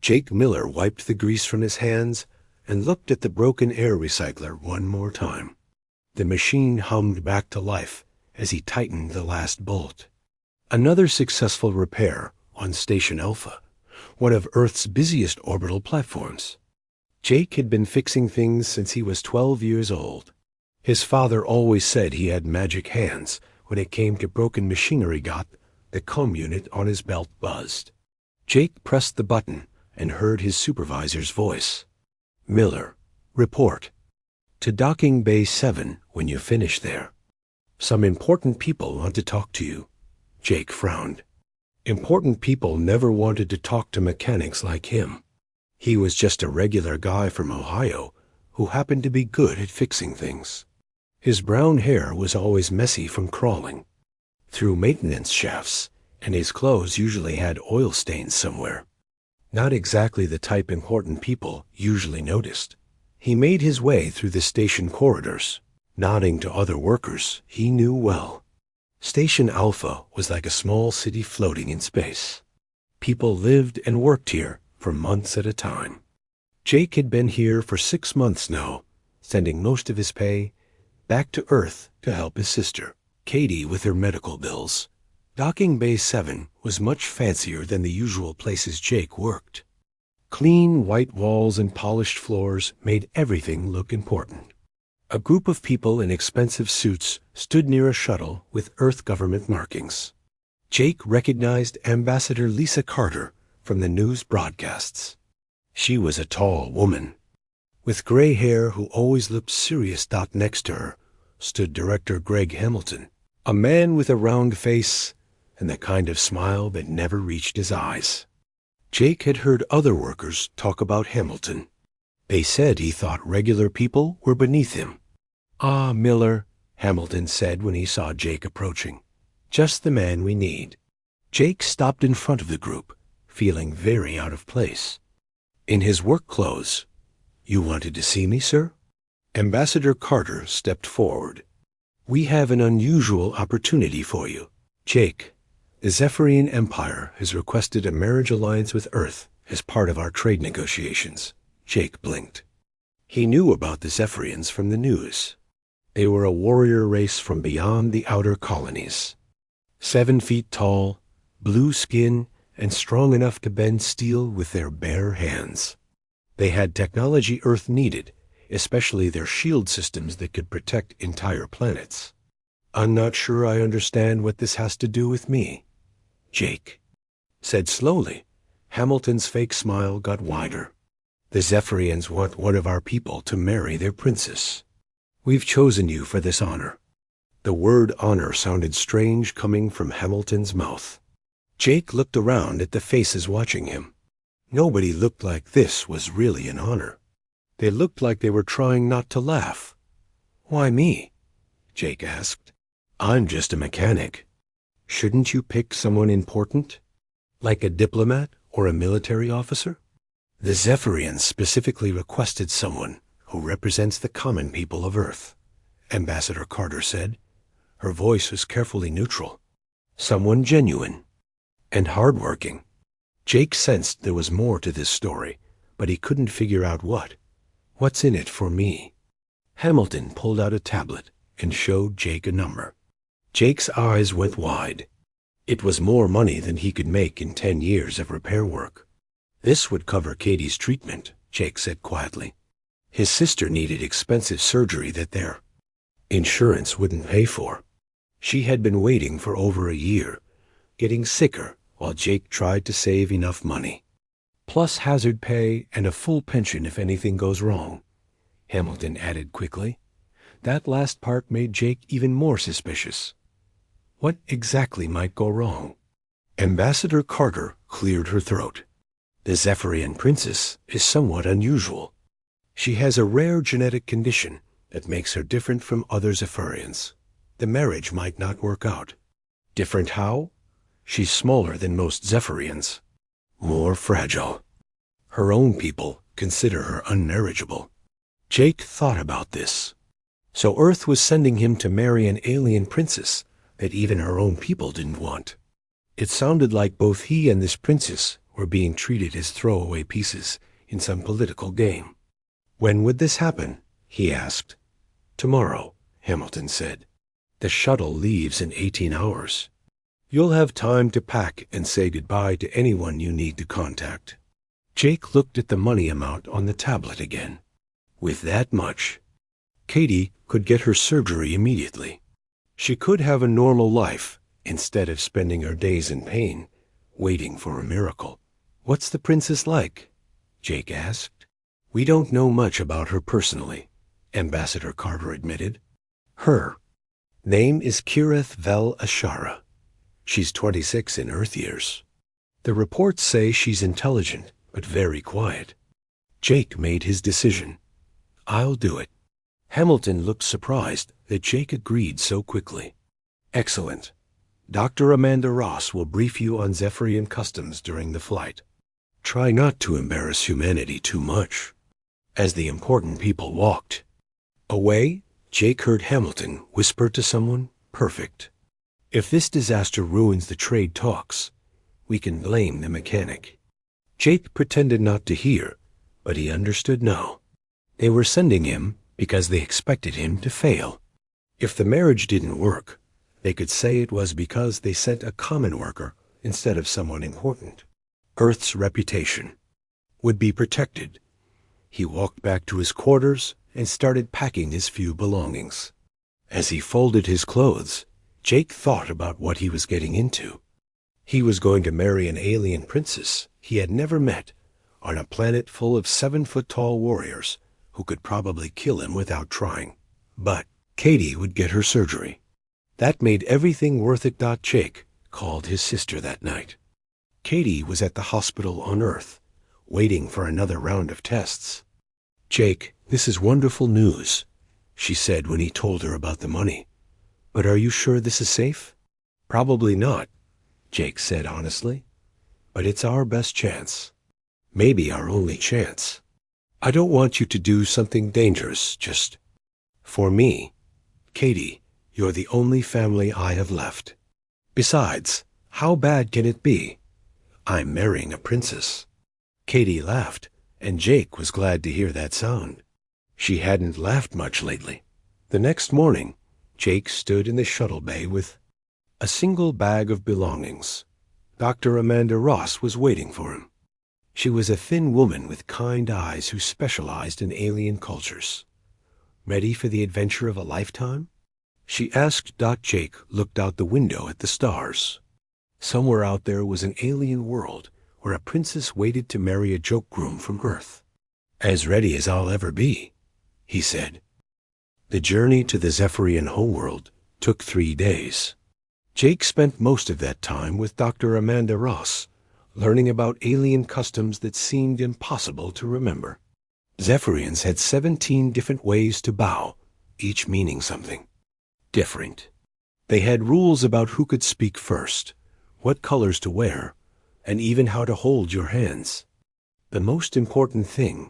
Jake Miller wiped the grease from his hands and looked at the broken air recycler one more time. The machine hummed back to life as he tightened the last bolt. Another successful repair on Station Alpha, one of Earth's busiest orbital platforms. Jake had been fixing things since he was 12 years old. His father always said he had magic hands when it came to broken machinery. The comm unit on his belt buzzed. Jake pressed the button and heard his supervisor's voice. Miller, report. To Docking Bay 7 when you finish there. Some important people want to talk to you. Jake frowned. Important people never wanted to talk to mechanics like him. He was just a regular guy from Ohio who happened to be good at fixing things. His brown hair was always messy from crawling through maintenance shafts, and his clothes usually had oil stains somewhere. Not exactly the type important people usually noticed. He made his way through the station corridors, nodding to other workers he knew well. Station Alpha was like a small city floating in space. People lived and worked here for months at a time. Jake had been here for 6 months now, sending most of his pay back to Earth to help his sister, Katie, with her medical bills. Docking Bay 7 was much fancier than the usual places Jake worked. Clean white walls and polished floors made everything look important. A group of people in expensive suits stood near a shuttle with Earth government markings. Jake recognized Ambassador Lisa Carter from the news broadcasts. She was a tall woman with gray hair who always looked serious. Next to her stood Director Greg Hamilton, a man with a round face and the kind of smile that never reached his eyes. Jake had heard other workers talk about Hamilton. They said he thought regular people were beneath him. "Ah, Miller," Hamilton said when he saw Jake approaching. "Just the man we need." Jake stopped in front of the group, feeling very out of place. In his work clothes. "You wanted to see me, sir?" Ambassador Carter stepped forward. "We have an unusual opportunity for you. Jake, the Zephyrian Empire has requested a marriage alliance with Earth as part of our trade negotiations." Jake blinked. He knew about the Zephyrians from the news. They were a warrior race from beyond the outer colonies. 7 feet tall, blue skin, and strong enough to bend steel with their bare hands. They had technology Earth needed, especially their shield systems that could protect entire planets. "I'm not sure I understand what this has to do with me," Jake said slowly. Hamilton's fake smile got wider. "The Zephyrians want one of our people to marry their princess. We've chosen you for this honor." The word honor sounded strange coming from Hamilton's mouth. Jake looked around at the faces watching him. Nobody looked like this was really an honor. They looked like they were trying not to laugh. "Why me?" Jake asked. "I'm just a mechanic. Shouldn't you pick someone important? Like a diplomat or a military officer?" "The Zephyrians specifically requested someone who represents the common people of Earth," Ambassador Carter said. Her voice was carefully neutral. "Someone genuine and hardworking." Jake sensed there was more to this story, but he couldn't figure out what. "What's in it for me?" Hamilton pulled out a tablet and showed Jake a number. Jake's eyes went wide. It was more money than he could make in 10 years of repair work. "This would cover Katie's treatment," Jake said quietly. His sister needed expensive surgery that their insurance wouldn't pay for. She had been waiting for over a year, getting sicker while Jake tried to save enough money. "Plus hazard pay and a full pension if anything goes wrong," Hamilton added quickly. That last part made Jake even more suspicious. What exactly might go wrong? Ambassador Carter cleared her throat. "The Zephyrian princess is somewhat unusual. She has a rare genetic condition that makes her different from other Zephyrians. The marriage might not work out." "Different how?" "She's smaller than most Zephyrians. More fragile. Her own people consider her unmarriageable." Jake thought about this. So Earth was sending him to marry an alien princess that even her own people didn't want. It sounded like both he and this princess were being treated as throwaway pieces in some political game. "When would this happen?" he asked. "Tomorrow," Hamilton said. "The shuttle leaves in 18 hours. You'll have time to pack and say goodbye to anyone you need to contact." Jake looked at the money amount on the tablet again. With that much, Katie could get her surgery immediately. She could have a normal life instead of spending her days in pain, waiting for a miracle. "What's the princess like?" Jake asked. "We don't know much about her personally," Ambassador Carter admitted. "Her name is Kirith Vel Ashara. She's 26 in Earth years. The reports say she's intelligent, but very quiet." Jake made his decision. "I'll do it." Hamilton looked surprised that Jake agreed so quickly. "Excellent. Dr. Amanda Ross will brief you on Zephyrian customs during the flight. Try not to embarrass humanity too much." As the important people walked away, Jake heard Hamilton whisper to someone, "Perfect. If this disaster ruins the trade talks, we can blame the mechanic." Jake pretended not to hear, but he understood now. They were sending him because they expected him to fail. If the marriage didn't work, they could say it was because they sent a common worker instead of someone important. Earth's reputation would be protected. He walked back to his quarters and started packing his few belongings. As he folded his clothes, Jake thought about what he was getting into. He was going to marry an alien princess he had never met on a planet full of 7-foot-tall warriors who could probably kill him without trying. But Katie would get her surgery. That made everything worth it. Jake called his sister that night. Katie was at the hospital on Earth, waiting for another round of tests. "Jake, this is wonderful news," she said when he told her about the money. "But are you sure this is safe?" "Probably not," Jake said honestly. "But it's our best chance. Maybe our only chance. I don't want you to do something dangerous, just for me. Katie, you're the only family I have left. Besides, how bad can it be? I'm marrying a princess." Katie laughed, and Jake was glad to hear that sound. She hadn't laughed much lately. The next morning, Jake stood in the shuttle bay with a single bag of belongings. Dr. Amanda Ross was waiting for him. She was a thin woman with kind eyes who specialized in alien cultures. "Ready for the adventure of a lifetime?" she asked. Jake looked out the window at the stars. Somewhere out there was an alien world where a princess waited to marry a joke groom from Earth. "As ready as I'll ever be," he said. The journey to the Zephyrian homeworld took 3 days. Jake spent most of that time with Dr. Amanda Ross, learning about alien customs that seemed impossible to remember. Zephyrians had 17 different ways to bow, each meaning something different. They had rules about who could speak first, what colors to wear, and even how to hold your hands. "The most important thing,"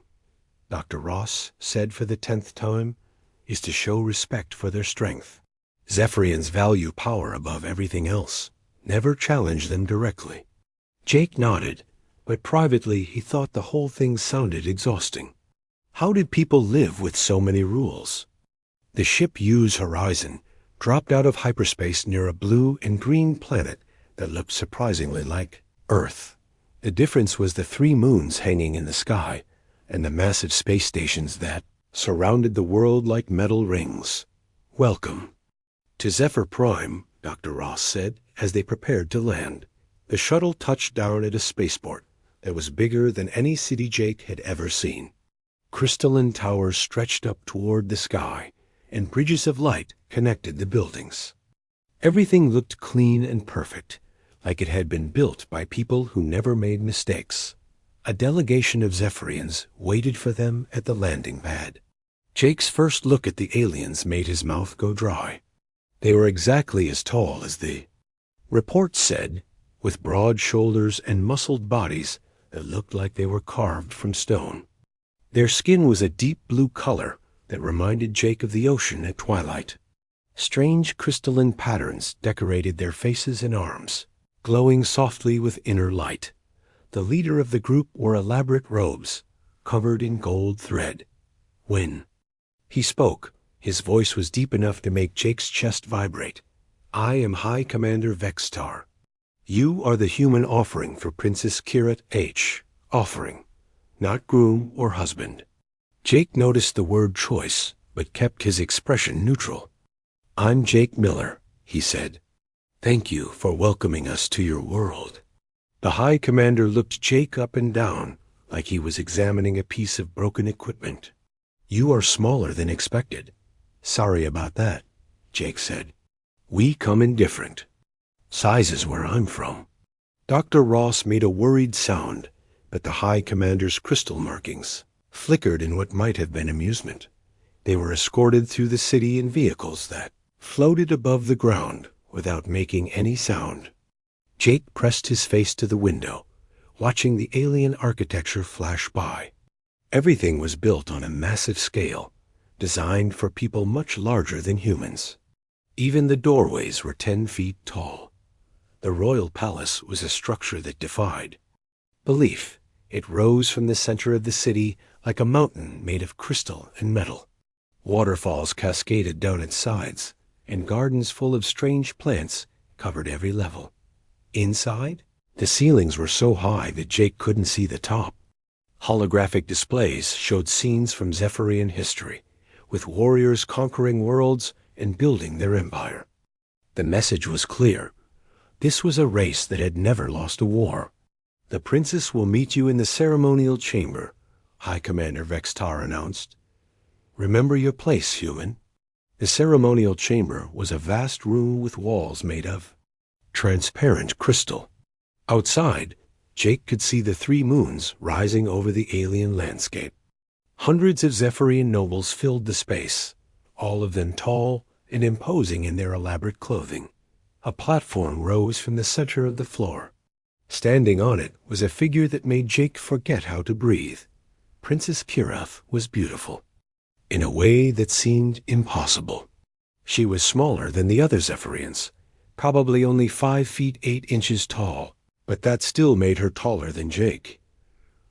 Dr. Ross said for the 10th time, "is to show respect for their strength. Zephyrians value power above everything else. Never challenge them directly." Jake nodded, but privately he thought the whole thing sounded exhausting. How did people live with so many rules? The ship U's Horizon dropped out of hyperspace near a blue and green planet that looked surprisingly like Earth. The difference was the 3 moons hanging in the sky and the massive space stations that surrounded the world like metal rings. "Welcome to Zephyr Prime," Dr. Ross said as they prepared to land. The shuttle touched down at a spaceport that was bigger than any city Jake had ever seen. Crystalline towers stretched up toward the sky, and bridges of light connected the buildings. Everything looked clean and perfect, like it had been built by people who never made mistakes. A delegation of Zephyrians waited for them at the landing pad. Jake's first look at the aliens made his mouth go dry. They were exactly as tall as the report said, with broad shoulders and muscled bodies that looked like they were carved from stone. Their skin was a deep blue color that reminded Jake of the ocean at twilight. Strange crystalline patterns decorated their faces and arms, glowing softly with inner light. The leader of the group wore elaborate robes, covered in gold thread. When he spoke, his voice was deep enough to make Jake's chest vibrate. I am High Commander Vextar. You are the human offering for Princess Kirat H. Offering, not groom or husband. Jake noticed the word choice, but kept his expression neutral. I'm Jake Miller, he said. Thank you for welcoming us to your world. The High Commander looked Jake up and down, like he was examining a piece of broken equipment. You are smaller than expected. Sorry about that, Jake said. We come in different sizes where I'm from. Dr. Ross made a worried sound, but the High Commander's crystal markings flickered in what might have been amusement. They were escorted through the city in vehicles that floated above the ground without making any sound. Jake pressed his face to the window, watching the alien architecture flash by. Everything was built on a massive scale, designed for people much larger than humans. Even the doorways were 10 feet tall. The royal palace was a structure that defied belief. It rose from the center of the city like a mountain made of crystal and metal. Waterfalls cascaded down its sides, and gardens full of strange plants covered every level. Inside, the ceilings were so high that Jake couldn't see the top. Holographic displays showed scenes from Zephyrian history, with warriors conquering worlds and building their empire. The message was clear. This was a race that had never lost a war. The princess will meet you in the ceremonial chamber, High Commander Vextar announced. Remember your place, human. The ceremonial chamber was a vast room with walls made of transparent crystal. Outside, Jake could see the 3 moons rising over the alien landscape. Hundreds of Zephyrian nobles filled the space, all of them tall and imposing in their elaborate clothing. A platform rose from the center of the floor. Standing on it was a figure that made Jake forget how to breathe. Princess Kirat was beautiful, in a way that seemed impossible. She was smaller than the other Zephyrians, probably only 5 feet 8 inches tall, but that still made her taller than Jake.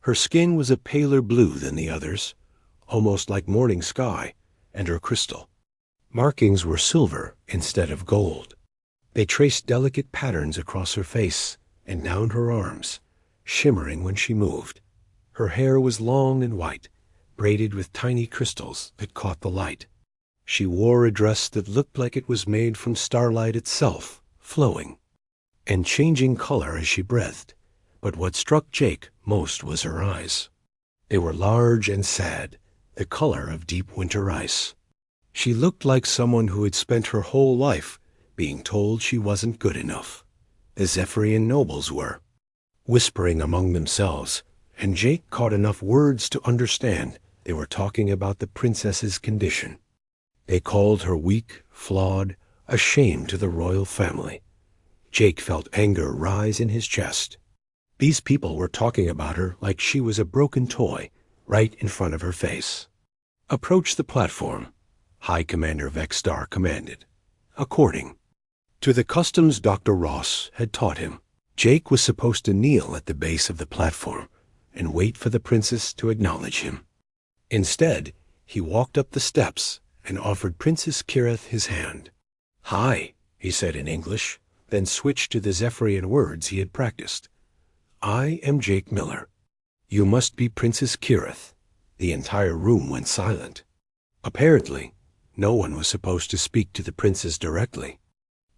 Her skin was a paler blue than the others, almost like morning sky, and her crystal markings were silver instead of gold. They traced delicate patterns across her face and down her arms, shimmering when she moved. Her hair was long and white, braided with tiny crystals that caught the light. She wore a dress that looked like it was made from starlight itself, flowing and changing color as she breathed. But what struck Jake most was her eyes. They were large and sad, the color of deep winter ice. She looked like someone who had spent her whole life being told she wasn't good enough. The Zephyrian nobles were whispering among themselves, and Jake caught enough words to understand they were talking about the princess's condition. They called her weak, flawed, a shame to the royal family. Jake felt anger rise in his chest. These people were talking about her like she was a broken toy, right in front of her face. Approach the platform, High Commander Vextar commanded, according to the customs Dr. Ross had taught him. Jake was supposed to kneel at the base of the platform and wait for the princess to acknowledge him. Instead, he walked up the steps and offered Princess Kirat his hand. Hi, he said in English, then switched to the Zephyrian words he had practiced. I am Jake Miller. You must be Princess Kirat. The entire room went silent. Apparently, no one was supposed to speak to the princess directly.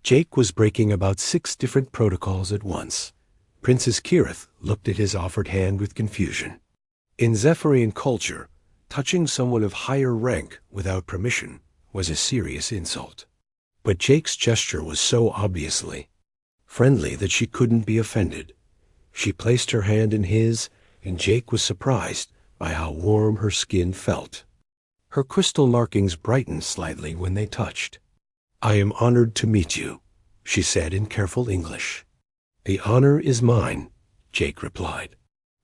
Jake was breaking about 6 different protocols at once. Princess Kirat looked at his offered hand with confusion. In Zephyrian culture, touching someone of higher rank without permission was a serious insult. But Jake's gesture was so obviously friendly that she couldn't be offended. She placed her hand in his, and Jake was surprised by how warm her skin felt. Her crystal markings brightened slightly when they touched. I am honored to meet you, she said in careful English. The honor is mine, Jake replied.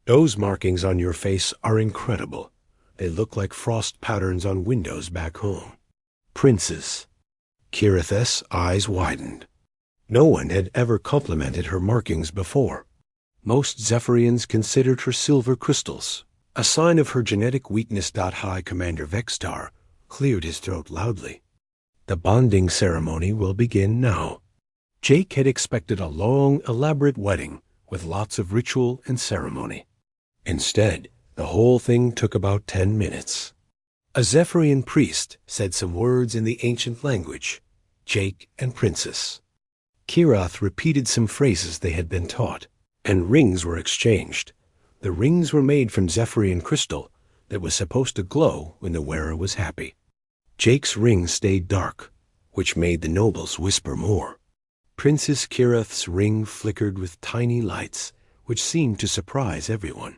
Those markings on your face are incredible. They look like frost patterns on windows back home. Princess. Kirat's eyes widened. No one had ever complimented her markings before. Most Zephyrians considered her silver crystals, a sign of her genetic weakness. High Commander Vextar cleared his throat loudly. The bonding ceremony will begin now. Jake had expected a long, elaborate wedding with lots of ritual and ceremony. Instead, the whole thing took about 10 minutes. A Zephyrian priest said some words in the ancient language, Jake and Princess. Kirath repeated some phrases they had been taught, and rings were exchanged. The rings were made from Zephyrian crystal that was supposed to glow when the wearer was happy. Jake's ring stayed dark, which made the nobles whisper more. Princess Kirath's ring flickered with tiny lights, which seemed to surprise everyone.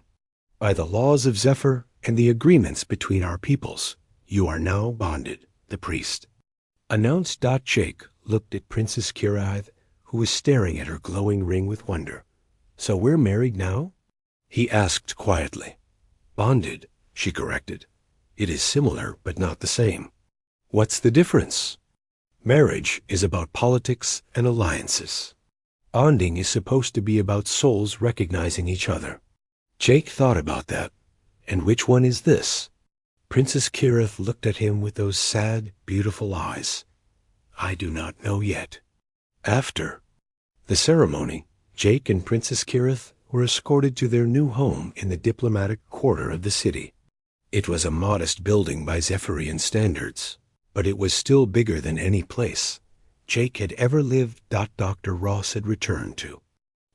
By the laws of Zephyr and the agreements between our peoples, you are now bonded, the priest announced. Jake looked at Princess Kirath, who was staring at her glowing ring with wonder. So we're married now? He asked quietly. Bonded, she corrected. It is similar, but not the same. What's the difference? Marriage is about politics and alliances. Bonding is supposed to be about souls recognizing each other. Jake thought about that. And which one is this? Princess Kirath looked at him with those sad, beautiful eyes. I do not know yet. After the ceremony, Jake and Princess Kirath were escorted to their new home in the diplomatic quarter of the city. It was a modest building by Zephyrian standards, but it was still bigger than any place Jake had ever lived. Dr. Ross had returned to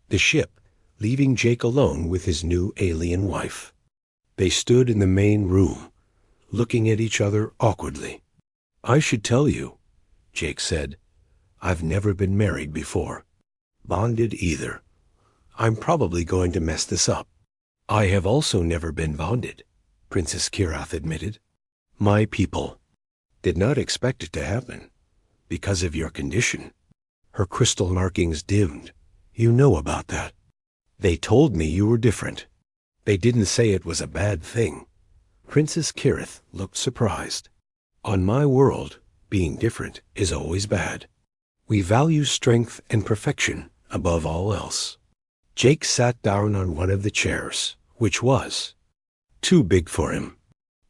the ship, leaving Jake alone with his new alien wife. They stood in the main room, looking at each other awkwardly. I should tell you, Jake said, I've never been married before. Bonded either. I'm probably going to mess this up. I have also never been bonded, Princess Kirath admitted. My people did not expect it to happen because of your condition. Her crystal markings dimmed. You know about that. They told me you were different. They didn't say it was a bad thing. Princess Kirath looked surprised. On my world, being different is always bad. We value strength and perfection above all else. Jake sat down on one of the chairs, which was too big for him.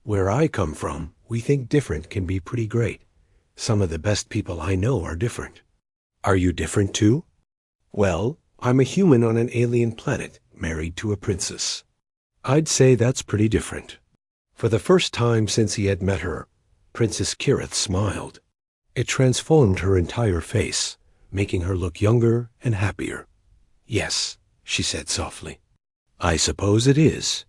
Where I come from, we think different can be pretty great. Some of the best people I know are different. Are you different too? Well, I'm a human on an alien planet, married to a princess. I'd say that's pretty different. For the first time since he had met her, Princess Kirath smiled. It transformed her entire face, making her look younger and happier. Yes, she said softly. I suppose it is.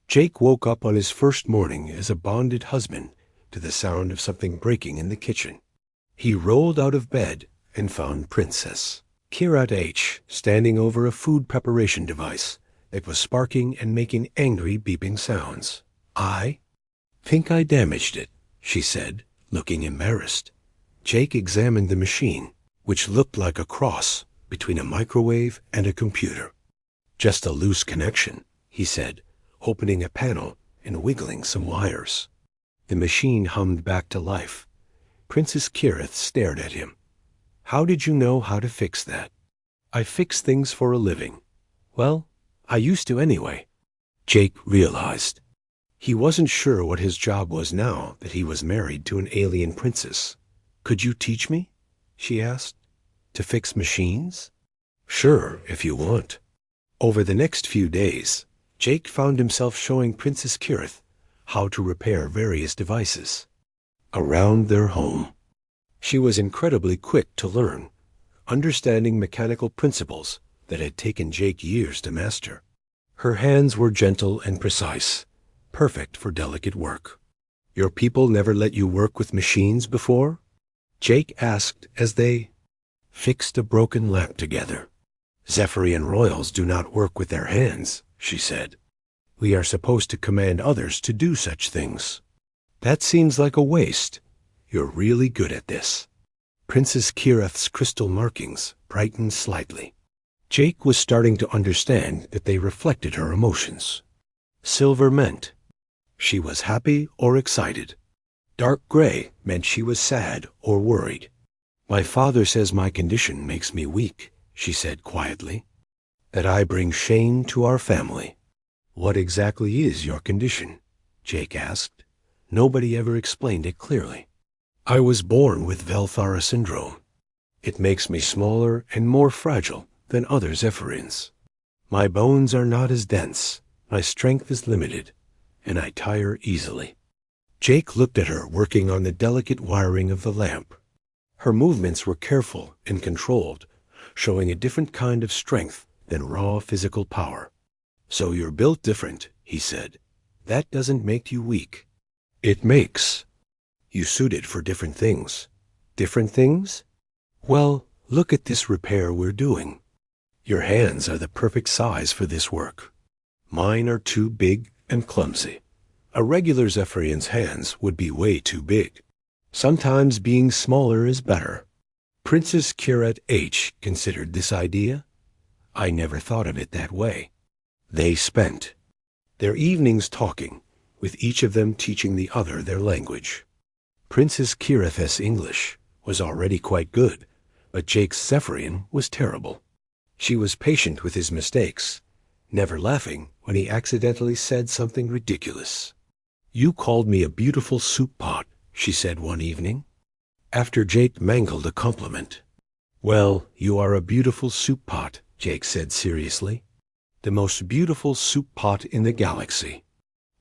Jake woke up on his first morning as a bonded husband to the sound of something breaking in the kitchen. He rolled out of bed and found Princess Kirath H. standing over a food preparation device that was sparking and making angry beeping sounds. I think I damaged it, she said, looking embarrassed. Jake examined the machine, which looked like a cross between a microwave and a computer. Just a loose connection, he said, opening a panel and wiggling some wires. The machine hummed back to life. Princess Kirath stared at him. How did you know how to fix that? I fix things for a living. Well, I used to anyway. Jake realized. He wasn't sure what his job was now that he was married to an alien princess. Could you teach me? She asked. To fix machines? Sure, if you want. Over the next few days, Jake found himself showing Princess Kirath how to repair various devices around their home. She was incredibly quick to learn, understanding mechanical principles that had taken Jake years to master. Her hands were gentle and precise, perfect for delicate work. Your people never let you work with machines before? Jake asked as they fixed a broken lamp together. Zephyrian royals do not work with their hands, she said. We are supposed to command others to do such things. That seems like a waste. You're really good at this. Princess Kirath's crystal markings brightened slightly. Jake was starting to understand that they reflected her emotions. Silver meant she was happy or excited. Dark gray meant she was sad or worried. My father says my condition makes me weak, she said quietly. that I bring shame to our family. What exactly is your condition? Jake asked. Nobody ever explained it clearly. I was born with Velthara syndrome. It makes me smaller and more fragile than other Zephyrians. My bones are not as dense, my strength is limited, and I tire easily. Jake looked at her working on the delicate wiring of the lamp. Her movements were careful and controlled, showing a different kind of strength than raw physical power. So you're built different, he said. That doesn't make you weak. It makes you suited for different things. Different things? Well, look at this repair we're doing. Your hands are the perfect size for this work. Mine are too big and clumsy. A regular Zephyrian's hands would be way too big. Sometimes being smaller is better. Princess Kirat H considered this idea. I never thought of it that way. They spent their evenings talking, with each of them teaching the other their language. Princess Kirith's English was already quite good, but Jake's Zephyrian was terrible. She was patient with his mistakes, never laughing when he accidentally said something ridiculous. You called me a beautiful soup pot, she said one evening, after Jake mangled a compliment. Well, you are a beautiful soup pot, Jake said seriously. The most beautiful soup pot in the galaxy.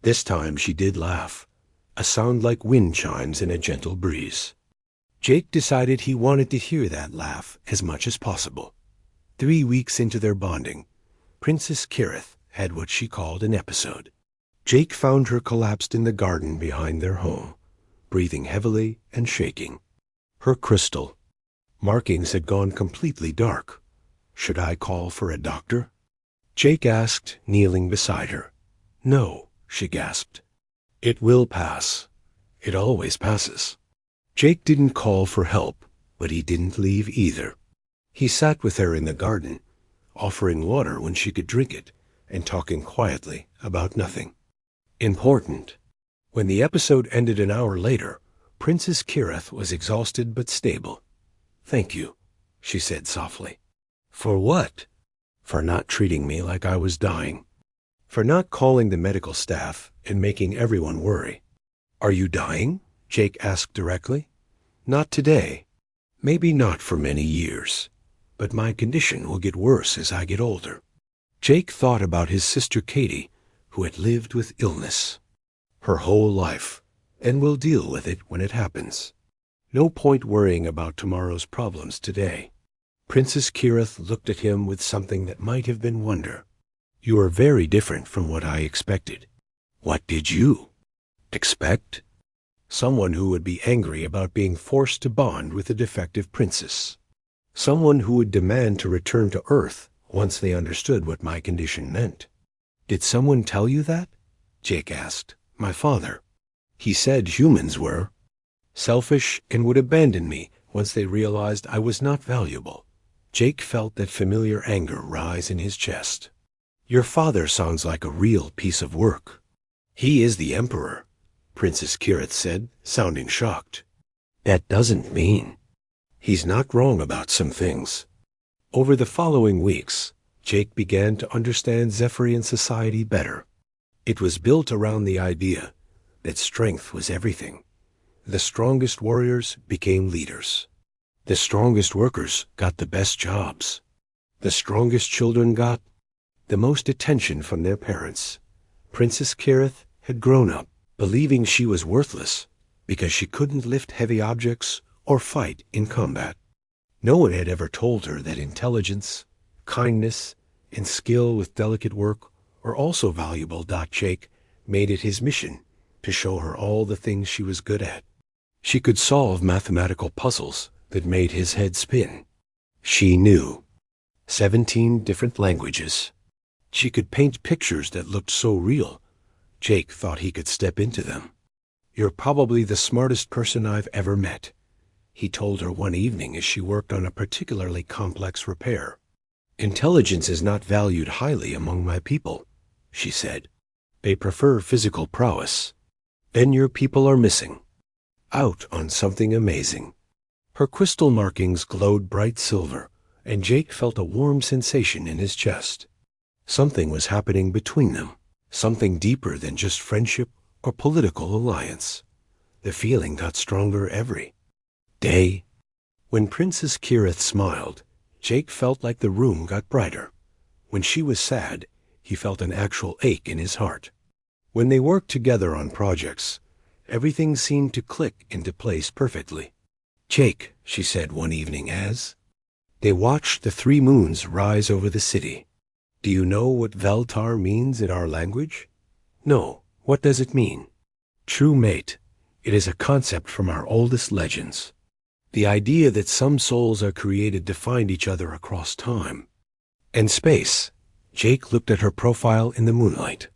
This time she did laugh, a sound like wind chimes in a gentle breeze. Jake decided he wanted to hear that laugh as much as possible. 3 weeks into their bonding, Princess Kirith had what she called an episode. Jake found her collapsed in the garden behind their home, breathing heavily and shaking. Her crystal markings had gone completely dark. Should I call for a doctor? Jake asked, kneeling beside her. No, she gasped. It will pass. It always passes. Jake didn't call for help, but he didn't leave either. He sat with her in the garden, offering water when she could drink it, and talking quietly about nothing important. When the episode ended an hour later, Princess Kirith was exhausted but stable. Thank you, she said softly. For what? For not treating me like I was dying. For not calling the medical staff and making everyone worry. Are you dying? Jake asked directly. Not today. Maybe not for many years. But my condition will get worse as I get older. Jake thought about his sister Katie, who had lived with illness her whole life, and will deal with it when it happens. No point worrying about tomorrow's problems today. Princess Kirith looked at him with something that might have been wonder. You are very different from what I expected. What did you expect? Someone who would be angry about being forced to bond with a defective princess. Someone who would demand to return to Earth once they understood what my condition meant. Did someone tell you that? Jake asked. My father. He said humans were selfish and would abandon me once they realized I was not valuable. Jake felt that familiar anger rise in his chest. Your father sounds like a real piece of work. He is the Emperor, Princess Kirith said, sounding shocked. That doesn't mean. He's not wrong about some things. Over the following weeks, Jake began to understand Zephyrian society better. It was built around the idea that strength was everything. The strongest warriors became leaders. The strongest workers got the best jobs. The strongest children got the most attention from their parents. Princess Kirith had grown up believing she was worthless because she couldn't lift heavy objects or fight in combat. No one had ever told her that intelligence, kindness, and skill with delicate work were also valuable. Jake made it his mission to show her all the things she was good at. She could solve mathematical puzzles that made his head spin. She knew 17 different languages. She could paint pictures that looked so real, Jake thought he could step into them. You're probably the smartest person I've ever met, he told her one evening as she worked on a particularly complex repair. Intelligence is not valued highly among my people, she said. They prefer physical prowess. Then your people are missing out on something amazing. Her crystal markings glowed bright silver and Jake felt a warm sensation in his chest. Something was happening between them, something deeper than just friendship or political alliance. The feeling got stronger every day. When Princess Kirith smiled, Jake felt like the room got brighter. When she was sad, he felt an actual ache in his heart. When they worked together on projects, everything seemed to click into place perfectly. "Jake," she said one evening as they watched the 3 moons rise over the city. "Do you know what Veltar means in our language?" "No. What does it mean?" "True mate. It is a concept from our oldest legends. The idea that some souls are created to find each other across time and space." Jake looked at her profile in the moonlight.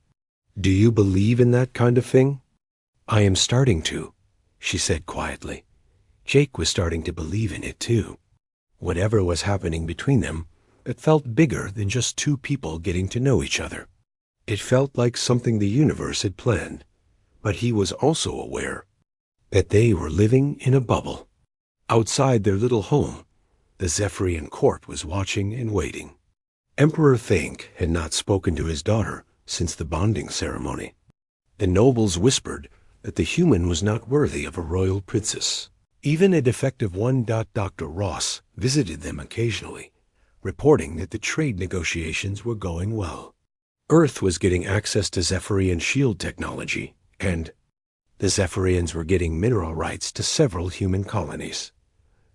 "Do you believe in that kind of thing?" "I am starting to," she said quietly. Jake was starting to believe in it too. Whatever was happening between them, it felt bigger than just 2 people getting to know each other. It felt like something the universe had planned, but he was also aware that they were living in a bubble. Outside their little home, the Zephyrian court was watching and waiting. Emperor Thank had not spoken to his daughter since the bonding ceremony. The nobles whispered that the human was not worthy of a royal princess. Even a defective one. Dr. Ross visited them occasionally, reporting that the trade negotiations were going well. Earth was getting access to Zephyrian shield technology, and the Zephyrians were getting mineral rights to several human colonies.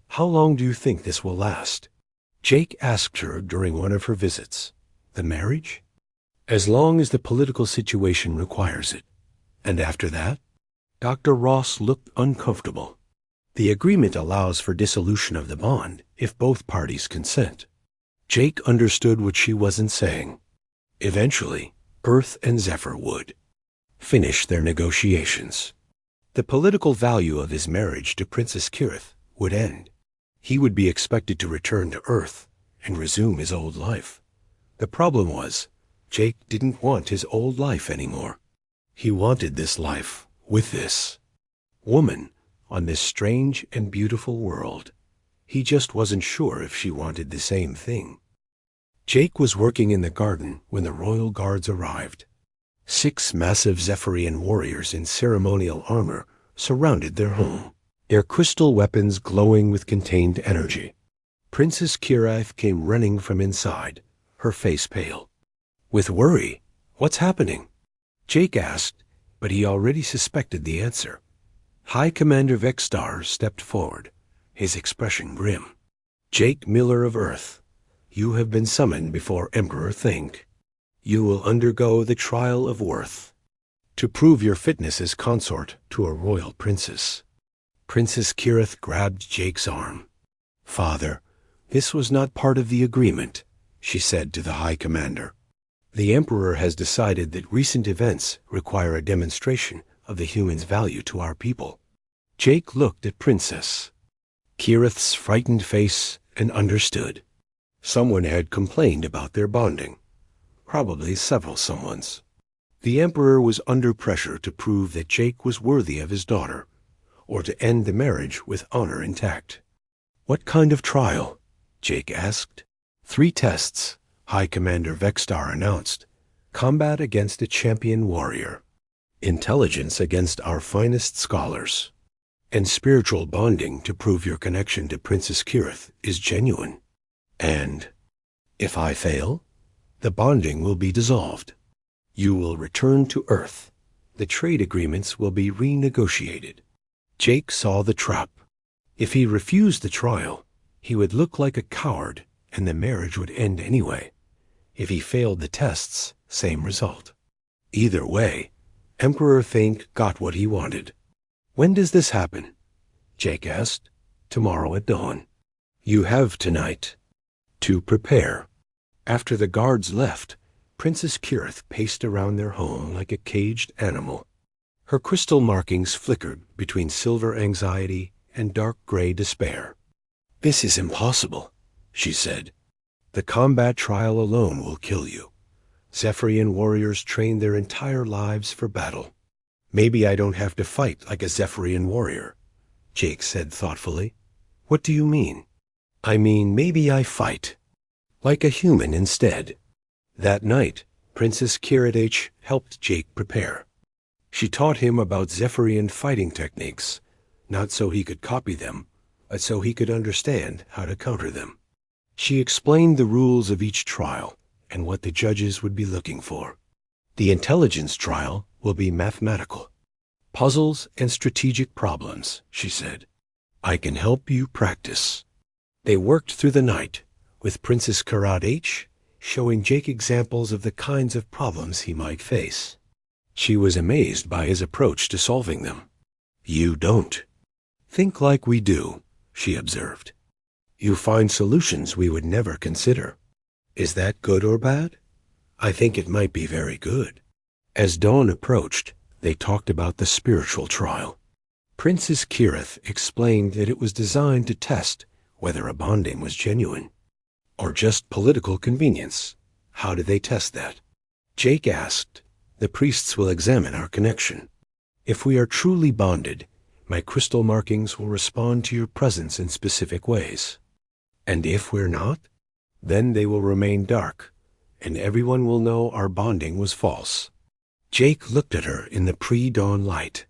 "How long do you think this will last?" Jake asked her during one of her visits. "The marriage?" "As long as the political situation requires it. And after that?" Dr. Ross looked uncomfortable. "The agreement allows for dissolution of the bond if both parties consent." Jake understood what she wasn't saying. Eventually, Earth and Zephyr would finish their negotiations. The political value of his marriage to Princess Kirith would end. He would be expected to return to Earth and resume his old life. The problem was, Jake didn't want his old life anymore. He wanted this life with this woman on this strange and beautiful world. He just wasn't sure if she wanted the same thing. Jake was working in the garden when the royal guards arrived. 6 massive Zephyrian warriors in ceremonial armor surrounded their home, their crystal weapons glowing with contained energy. Princess Kirith came running from inside, her face pale. With worry, "What's happening?" Jake asked, but he already suspected the answer. High Commander Vexstar stepped forward, his expression grim. "Jake Miller of Earth, you have been summoned before Emperor Thank. You will undergo the trial of worth to prove your fitness as consort to a royal princess." Princess Kirith grabbed Jake's arm. "Father, this was not part of the agreement," she said to the High Commander. "The Emperor has decided that recent events require a demonstration of the human's value to our people." Jake looked at Princess Kirith's frightened face and understood. Someone had complained about their bonding. Probably several someones. The Emperor was under pressure to prove that Jake was worthy of his daughter, or to end the marriage with honor intact. "What kind of trial?" Jake asked. 3 tests, High Commander Vexstar announced. Combat against a champion warrior, intelligence against our finest scholars, and spiritual bonding to prove your connection to Princess Kirith is genuine. And if I fail, the bonding will be dissolved. You will return to Earth. The trade agreements will be renegotiated. Jake saw the trap. If he refused the trial, he would look like a coward and the marriage would end anyway. If he failed the tests, same result. Either way, Emperor Thank got what he wanted. "When does this happen?" Jake asked. "Tomorrow at dawn. You have tonight to prepare." After the guards left, Princess Kirith paced around their home like a caged animal. Her crystal markings flickered between silver anxiety and dark gray despair. "This is impossible," she said. "The combat trial alone will kill you. Zephyrian warriors train their entire lives for battle." "Maybe I don't have to fight like a Zephyrian warrior," Jake said thoughtfully. "What do you mean?" I mean, maybe I fight. Like a human instead. That night, Princess Kirit H helped Jake prepare. She taught him about Zephyrian fighting techniques, not so he could copy them, but so he could understand how to counter them. She explained the rules of each trial and what the judges would be looking for. The intelligence trial will be mathematical. Puzzles and strategic problems, she said. I can help you practice. They worked through the night, with Princess Kirit H showing Jake examples of the kinds of problems he might face. She was amazed by his approach to solving them. You don't. Think like we do, she observed. You find solutions we would never consider. Is that good or bad? I think it might be very good. As dawn approached, they talked about the spiritual trial. Princess Kirith explained that it was designed to test whether a bonding was genuine or just political convenience. How do they test that? Jake asked. The priests will examine our connection. If we are truly bonded, my crystal markings will respond to your presence in specific ways. And if we're not, then they will remain dark, and everyone will know our bonding was false. Jake looked at her in the pre-dawn light.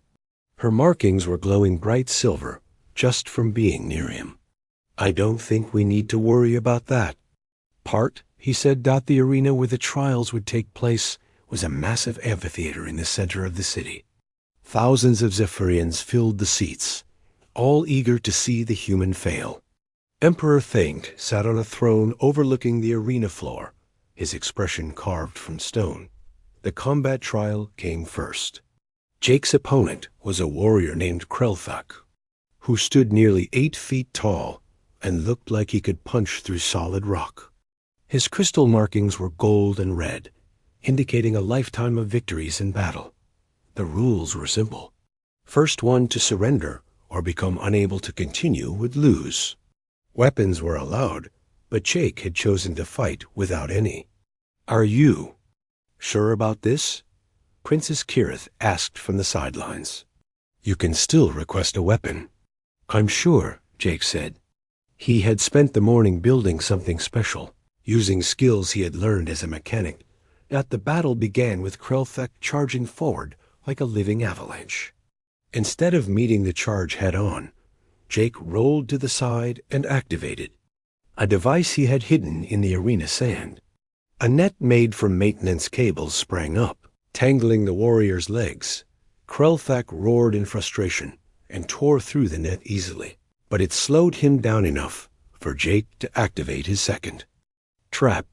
Her markings were glowing bright silver just from being near him. I don't think we need to worry about that. Part, he said. The arena where the trials would take place was a massive amphitheater in the center of the city. Thousands of Zephyrians filled the seats, all eager to see the human fail. Emperor Thank sat on a throne overlooking the arena floor, his expression carved from stone. The combat trial came first. Jake's opponent was a warrior named Krelthak, who stood nearly 8 feet tall and looked like he could punch through solid rock. His crystal markings were gold and red, indicating a lifetime of victories in battle. The rules were simple. First one to surrender or become unable to continue would lose. Weapons were allowed, but Jake had chosen to fight without any. Are you sure about this? Princess Kirith asked from the sidelines. You can still request a weapon. I'm sure, Jake said. He had spent the morning building something special, using skills he had learned as a mechanic. The battle began with Krelthak charging forward like a living avalanche. Instead of meeting the charge head-on, Jake rolled to the side and activated a device he had hidden in the arena sand. A net made from maintenance cables sprang up, tangling the warrior's legs. Krelthak roared in frustration and tore through the net easily, but it slowed him down enough for Jake to activate his second trap.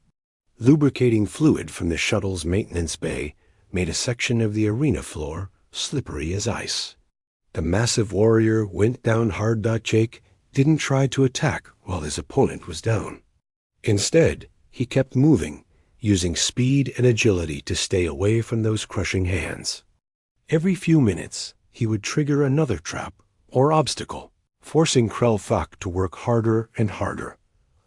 Lubricating fluid from the shuttle's maintenance bay made a section of the arena floor slippery as ice. The massive warrior went down hard. Jake didn't try to attack while his opponent was down. Instead, he kept moving, using speed and agility to stay away from those crushing hands. Every few minutes, he would trigger another trap or obstacle, forcing Krelthak to work harder and harder.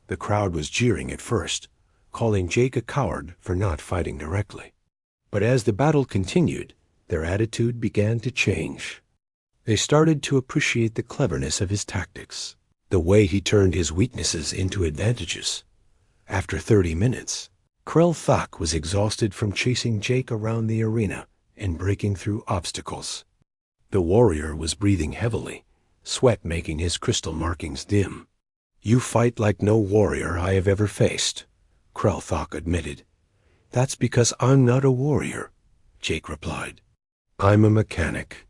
The crowd was jeering at first, calling Jake a coward for not fighting directly. But as the battle continued, their attitude began to change. They started to appreciate the cleverness of his tactics, the way he turned his weaknesses into advantages. After 30 minutes, Krelthak was exhausted from chasing Jake around the arena and breaking through obstacles. The warrior was breathing heavily, sweat making his crystal markings dim. You fight like no warrior I have ever faced, Krelthak admitted. That's because I'm not a warrior, Jake replied. I'm a mechanic.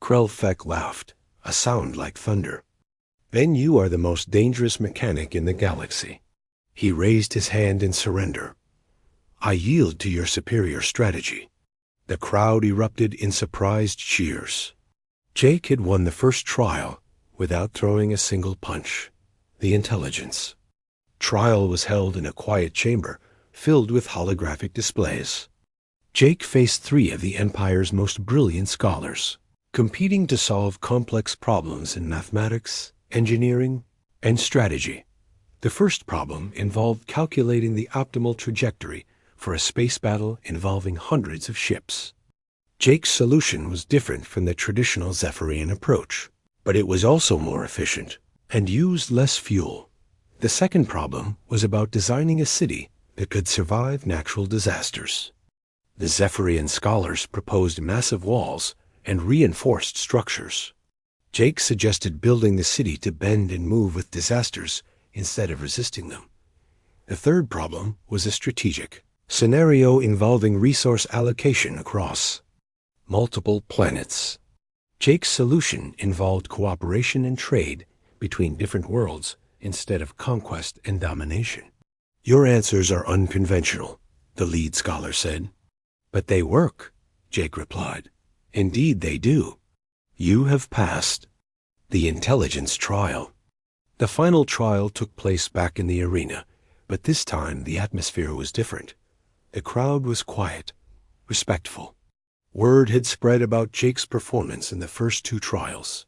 Krelthak laughed, a sound like thunder. Then you are the most dangerous mechanic in the galaxy. He raised his hand in surrender. I yield to your superior strategy. The crowd erupted in surprised cheers. Jake had won the first trial without throwing a single punch. The intelligence trial was held in a quiet chamber filled with holographic displays. Jake faced 3 of the Empire's most brilliant scholars, competing to solve complex problems in mathematics, engineering, and strategy. The first problem involved calculating the optimal trajectory for a space battle involving hundreds of ships. Jake's solution was different from the traditional Zephyrian approach, but it was also more efficient and used less fuel. The second problem was about designing a city that could survive natural disasters. The Zephyrian scholars proposed massive walls and reinforced structures. Jake suggested building the city to bend and move with disasters instead of resisting them. The third problem was a strategic scenario involving resource allocation across multiple planets. Jake's solution involved cooperation and trade between different worlds instead of conquest and domination. Your answers are unconventional, the lead scholar said. But they work, Jake replied. Indeed they do. You have passed the intelligence trial. The final trial took place back in the arena, but this time the atmosphere was different. The crowd was quiet, respectful. Word had spread about Jake's performance in the first two trials.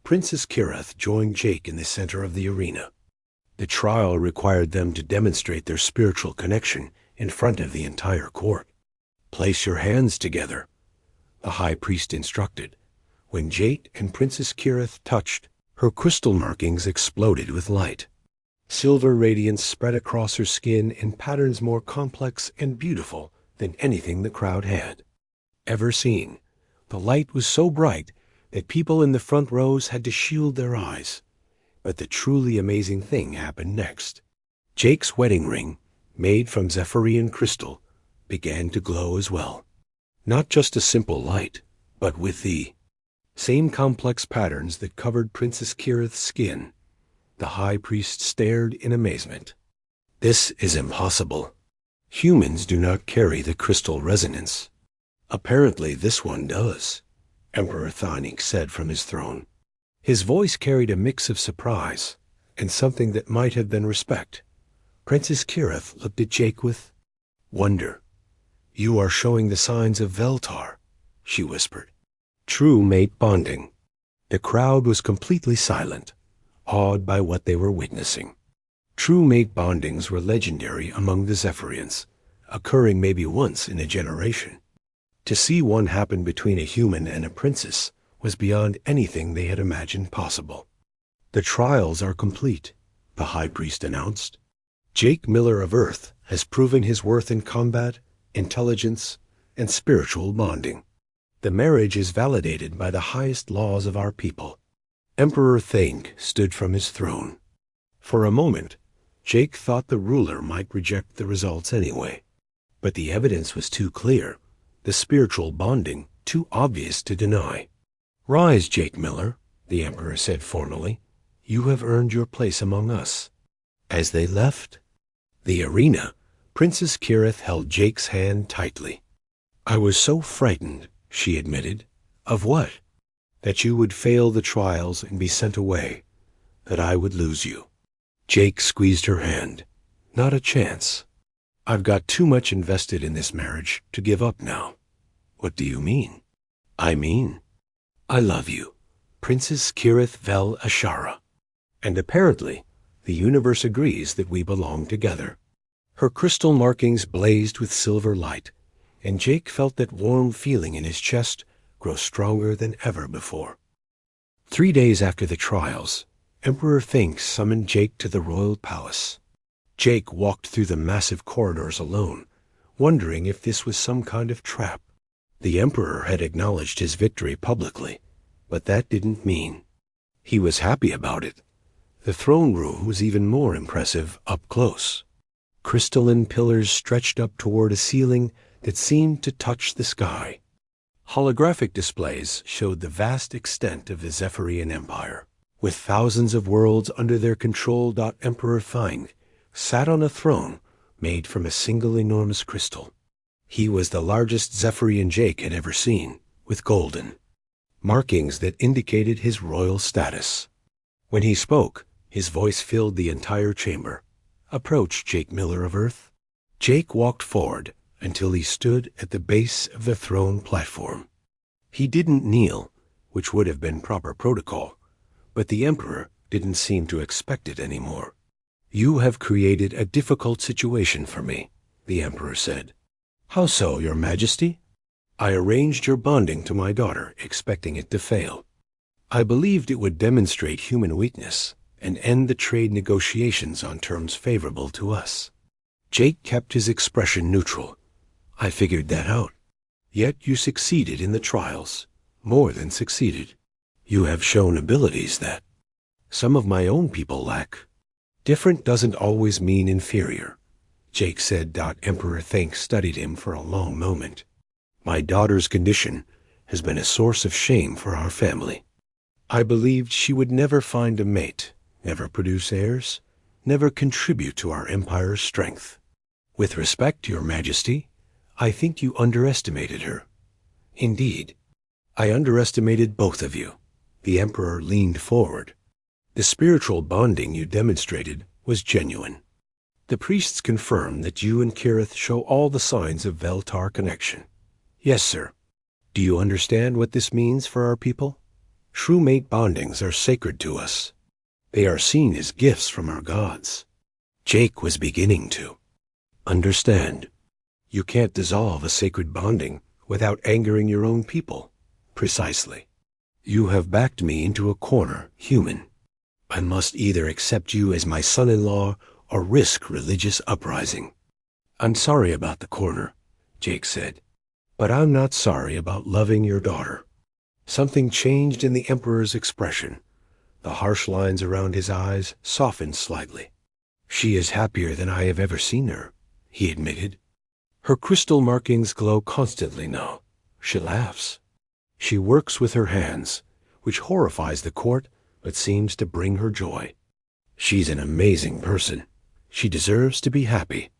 Princess Kirith joined Jake in the center of the arena. The trial required them to demonstrate their spiritual connection in front of the entire court. Place your hands together, the high priest instructed. When Jake and Princess Kirith touched, her crystal markings exploded with light. Silver radiance spread across her skin in patterns more complex and beautiful than anything the crowd had ever seen. The light was so bright that people in the front rows had to shield their eyes. But the truly amazing thing happened next. Jake's wedding ring, made from Zephyrian crystal, began to glow as well. Not just a simple light, but with the same complex patterns that covered Princess Kirith's skin. The high priest stared in amazement. This is impossible. Humans do not carry the crystal resonance. Apparently this one does, Emperor Thanik said from his throne. His voice carried a mix of surprise and something that might have been respect. Princess Kirith looked at Jake with wonder. You are showing the signs of Veltar, she whispered. True mate bonding. The crowd was completely silent, awed by what they were witnessing. True mate bondings were legendary among the Zephyrians, occurring maybe once in a generation. To see one happen between a human and a princess was beyond anything they had imagined possible. The trials are complete, the high priest announced. Jake Miller of Earth has proven his worth in combat, intelligence, and spiritual bonding. The marriage is validated by the highest laws of our people. Emperor Thank stood from his throne. For a moment, Jake thought the ruler might reject the results anyway. But the evidence was too clear, the spiritual bonding too obvious to deny. Rise, Jake Miller, the emperor said formally. You have earned your place among us. As they left the arena, Princess Kirith held Jake's hand tightly. I was so frightened, she admitted. Of what? That you would fail the trials and be sent away, that I would lose you. Jake squeezed her hand. Not a chance. I've got too much invested in this marriage to give up now. What do you mean? I mean, I love you, Princess Kirith Vel Ashara. And apparently, the universe agrees that we belong together. Her crystal markings blazed with silver light, and Jake felt that warm feeling in his chest grow stronger than ever before. 3 days after the trials, Emperor Thanks summoned Jake to the royal palace. Jake walked through the massive corridors alone, wondering if this was some kind of trap. The emperor had acknowledged his victory publicly, but that didn't mean he was happy about it. The throne room was even more impressive up close. Crystalline pillars stretched up toward a ceiling that seemed to touch the sky. Holographic displays showed the vast extent of the Zephyrian Empire. With thousands of worlds under their control, Emperor Fang sat on a throne made from a single enormous crystal. He was the largest Zephyrian Jake had ever seen, with golden markings that indicated his royal status. When he spoke, his voice filled the entire chamber. Approach, Jake Miller of Earth. Jake walked forward until he stood at the base of the throne platform. He didn't kneel, which would have been proper protocol, but the emperor didn't seem to expect it anymore. You have created a difficult situation for me, the emperor said. How so, your majesty? I arranged your bonding to my daughter, expecting it to fail. I believed it would demonstrate human weakness, and end the trade negotiations on terms favorable to us. Jake kept his expression neutral. I figured that out. Yet you succeeded in the trials. More than succeeded. You have shown abilities that some of my own people lack. Different doesn't always mean inferior, Jake said. Emperor Thank studied him for a long moment. My daughter's condition has been a source of shame for our family. I believed she would never find a mate, never produce heirs, never contribute to our empire's strength. With respect, Your Majesty, I think you underestimated her. Indeed, I underestimated both of you. The Emperor leaned forward. The spiritual bonding you demonstrated was genuine. The priests confirm that you and Kirith show all the signs of Veltar connection. Yes, sir. Do you understand what this means for our people? True mate bondings are sacred to us. They are seen as gifts from our gods. Jake was beginning to understand. You can't dissolve a sacred bonding without angering your own people. Precisely. You have backed me into a corner, human. I must either accept you as my son-in-law or risk religious uprising. I'm sorry about the corner, Jake said, but I'm not sorry about loving your daughter. Something changed in the Emperor's expression. The harsh lines around his eyes softened slightly. She is happier than I have ever seen her, he admitted. Her crystal markings glow constantly now. She laughs. She works with her hands, which horrifies the court but seems to bring her joy. She's an amazing person. She deserves to be happy.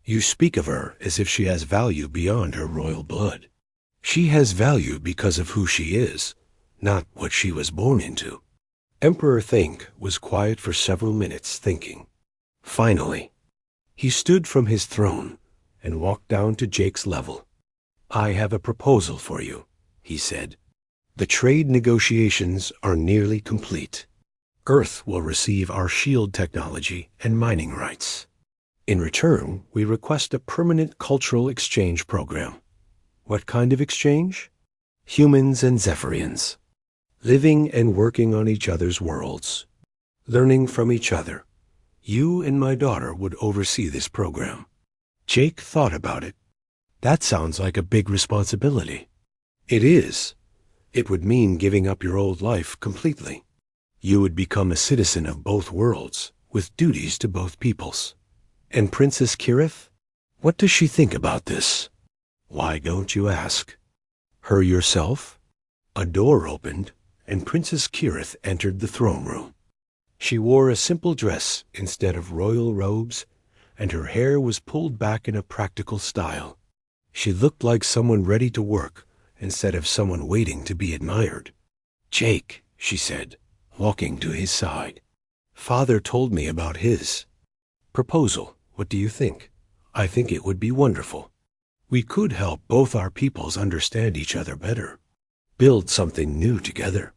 You speak of her as if she has value beyond her royal blood. She has value because of who she is, not what she was born into. Emperor Thank was quiet for several minutes, thinking. Finally, he stood from his throne and walked down to Jake's level. I have a proposal for you, he said. The trade negotiations are nearly complete. Earth will receive our shield technology and mining rights. In return, we request a permanent cultural exchange program. What kind of exchange? Humans and Zephyrians, living and working on each other's worlds, learning from each other. You and my daughter would oversee this program. Jake thought about it. That sounds like a big responsibility. It is. It would mean giving up your old life completely. You would become a citizen of both worlds, with duties to both peoples. And Princess Kirith? What does she think about this? Why don't you ask? Her yourself? A door opened, and Princess Kirith entered the throne room. She wore a simple dress instead of royal robes, and her hair was pulled back in a practical style. She looked like someone ready to work instead of someone waiting to be admired. Jake, she said, walking to his side. Father told me about his proposal. What do you think? I think it would be wonderful. We could help both our peoples understand each other better, build something new together.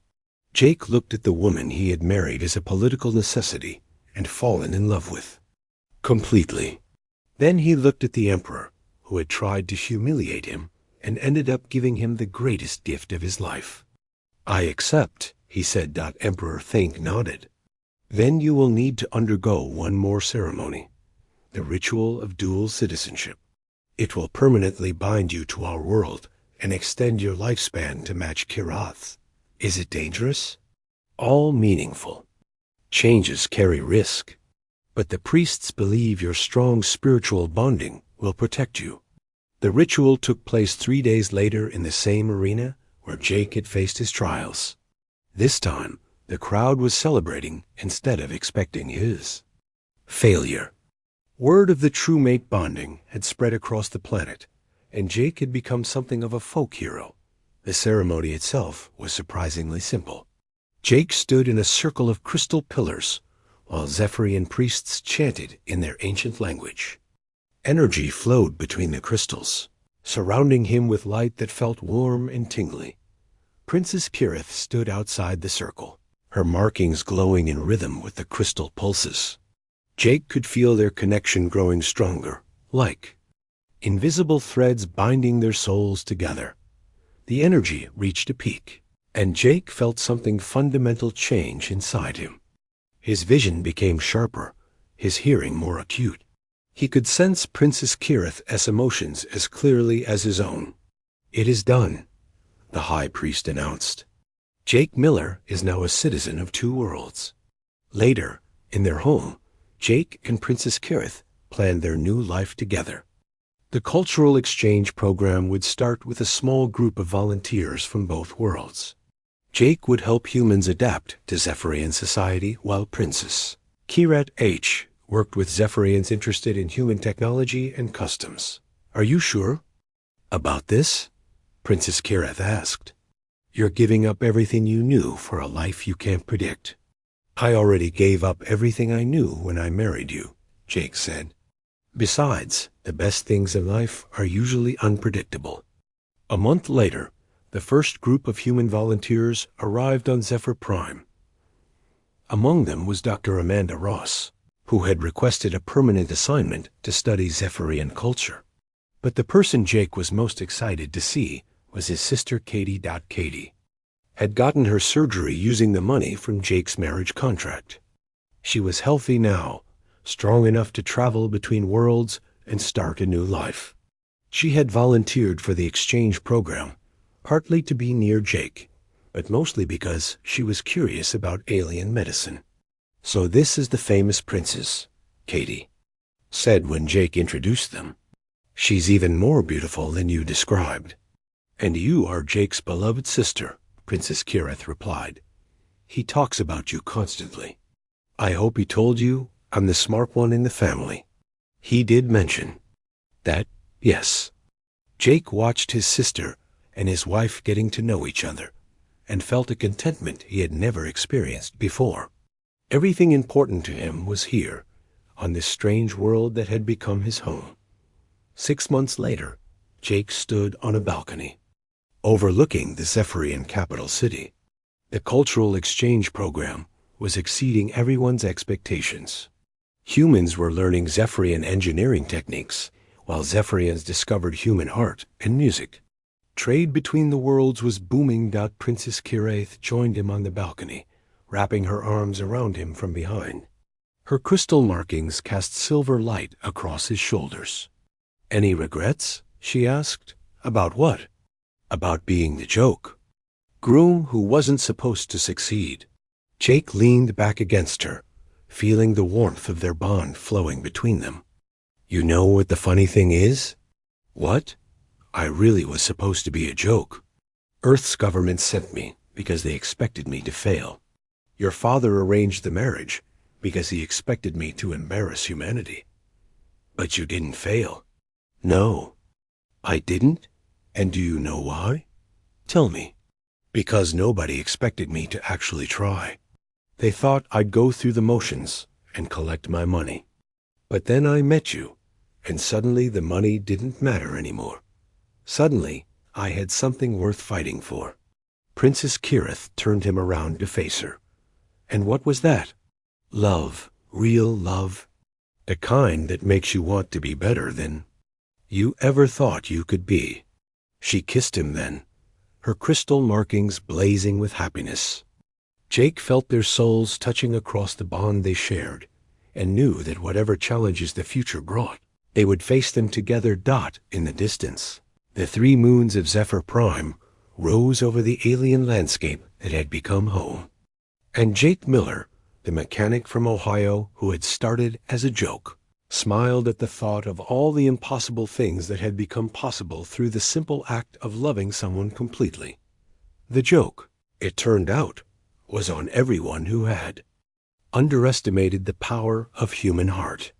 Jake looked at the woman he had married as a political necessity and fallen in love with. Completely. Then he looked at the Emperor, who had tried to humiliate him and ended up giving him the greatest gift of his life. I accept, he said. Emperor Thank nodded. Then you will need to undergo one more ceremony, the ritual of dual citizenship. It will permanently bind you to our world and extend your lifespan to match Kirath's. Is it dangerous? All meaningful. Changes carry risk, but the priests believe your strong spiritual bonding will protect you. The ritual took place 3 days later in the same arena where Jake had faced his trials. This time, the crowd was celebrating instead of expecting his failure. Word of the true mate bonding had spread across the planet, and Jake had become something of a folk hero. The ceremony itself was surprisingly simple. Jake stood in a circle of crystal pillars, while Zephyrian priests chanted in their ancient language. Energy flowed between the crystals, surrounding him with light that felt warm and tingly. Princess Kirith stood outside the circle, her markings glowing in rhythm with the crystal pulses. Jake could feel their connection growing stronger, like invisible threads binding their souls together. The energy reached a peak, and Jake felt something fundamental change inside him. His vision became sharper, his hearing more acute. He could sense Princess Kirith's emotions as clearly as his own. "It is done," the High Priest announced. Jake Miller is now a citizen of two worlds. Later, in their home, Jake and Princess Kirith planned their new life together. The cultural exchange program would start with a small group of volunteers from both worlds. Jake would help humans adapt to Zephyrian society while Princess Kirith H. worked with Zephyrians interested in human technology and customs. "Are you sure about this?" Princess Kirith asked. "You're giving up everything you knew for a life you can't predict." "I already gave up everything I knew when I married you," Jake said. "Besides, the best things in life are usually unpredictable." A month later, the first group of human volunteers arrived on Zephyr Prime. Among them was Dr. Amanda Ross, who had requested a permanent assignment to study Zephyrian culture. But the person Jake was most excited to see was his sister Katie. Katie had gotten her surgery using the money from Jake's marriage contract. She was healthy now, strong enough to travel between worlds and start a new life. She had volunteered for the exchange program, partly to be near Jake, but mostly because she was curious about alien medicine. "So this is the famous princess," Katie said when Jake introduced them. "She's even more beautiful than you described." "And you are Jake's beloved sister," Princess Kirith replied. "He talks about you constantly." "I hope he told you I'm the smart one in the family." "He did mention that, yes." Jake watched his sister and his wife getting to know each other, and felt a contentment he had never experienced before. Everything important to him was here, on this strange world that had become his home. 6 months later, Jake stood on a balcony, overlooking the Zephyrian capital city. The cultural exchange program was exceeding everyone's expectations. Humans were learning Zephyrian engineering techniques, while Zephyrians discovered human art and music. Trade between the worlds was booming. Princess Kirith joined him on the balcony, wrapping her arms around him from behind. Her crystal markings cast silver light across his shoulders. "Any regrets?" she asked. "About what?" "About being the joke. Groom who wasn't supposed to succeed." Jake leaned back against her, feeling the warmth of their bond flowing between them. "You know what the funny thing is?" "What?" "I really was supposed to be a joke. Earth's government sent me because they expected me to fail. Your father arranged the marriage because he expected me to embarrass humanity." "But you didn't fail." "No, I didn't. And do you know why?" "Tell me." "Because nobody expected me to actually try. They thought I'd go through the motions and collect my money. But then I met you, and suddenly the money didn't matter anymore. Suddenly, I had something worth fighting for." Princess Kirith turned him around to face her. "And what was that?" "Love, real love. The kind that makes you want to be better than you ever thought you could be." She kissed him then, her crystal markings blazing with happiness. Jake felt their souls touching across the bond they shared, and knew that whatever challenges the future brought, they would face them together. In the distance, the 3 moons of Zephyr Prime rose over the alien landscape that had become home. And Jake Miller, the mechanic from Ohio who had started as a joke, smiled at the thought of all the impossible things that had become possible through the simple act of loving someone completely. The joke, it turned out, was on everyone who had underestimated the power of human heart.